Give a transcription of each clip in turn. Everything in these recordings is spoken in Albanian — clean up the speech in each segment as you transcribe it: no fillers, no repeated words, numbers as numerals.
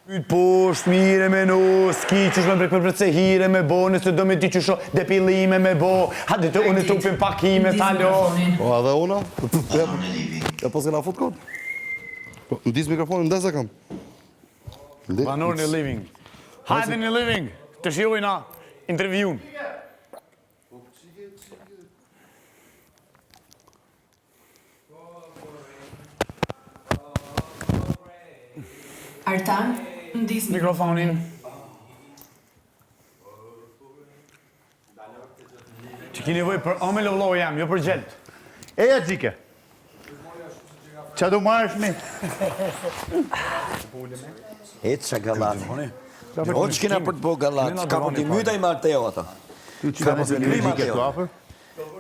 Pyt poshtë, mire me no, s'ki qësh me brek se hire me bo, nëse do me ti qësho depilime me bo, hadi të unë trupin pakime, talo. O, edhe una? Ja po s'kena fut kod? Në disë mikrofonin, ndese kam. Banor në living. Hajde në living, të shjojna intervjun. Artan, ndis Mikrofonin. Që ki nevoj për ome lovlo jam, jo për gjelt. Eja Gjike. Qa du marrësh mi? Etë që galat. O që kena për të po galat, ka për t'i myta i marrë Teo ata. Ka për të një Gjike të afer?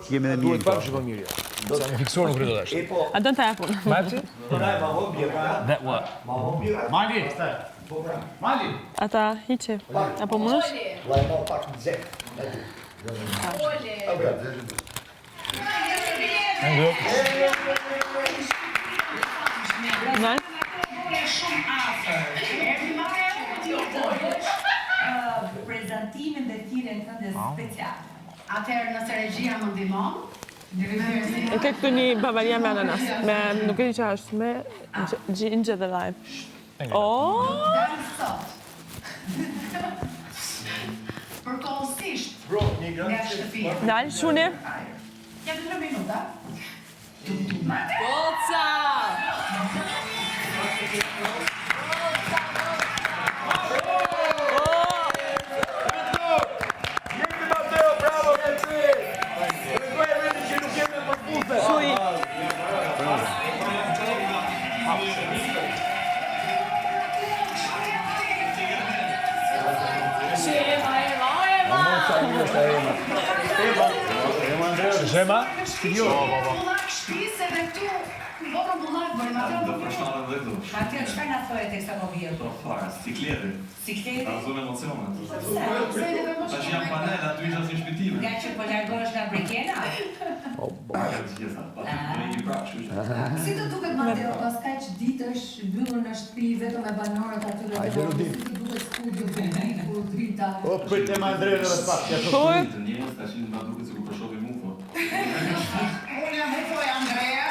Jemi dhe një Pak shikon mirë. Sa më fiksuar nuk rritë është. A don't happen. Mati? That what? Mali! Mali! Ata hiqe. Apo mësh? Nal? prezentimin dhe thirrjen tënde speciale. Atëherë nëse regjia më ndihmon, E ke këtu një bavaria me ananas. Me, nuk e di që është, me gjinxhe dhe lajm. përkohësisht Bro, një nga granë. shtëpia. Dal, shuni. Ja 3 minuta. Shuj. Zhema? Bullak shtëpisë edhe këtu botën bullak bërim atë. Atje çfarë na thotë teksta po vjen? Sikleti. Sikleti? Ta zonë emocionet. Pse ne bëjmë Tash jam panel, aty isha si shpëtime. Nga që po largohesh nga Brekena? Si të duket Mateo, pas kaq ditësh mbyllur në shtëpi vetëm me banorët aty dhe si të duket studio publiku, drita. O, pëjtë e ma ndrejnë edhe pak. Shuj. Të njerëz tash na duket sikur po shohim UFO. Unë jam Ufo e Andrea.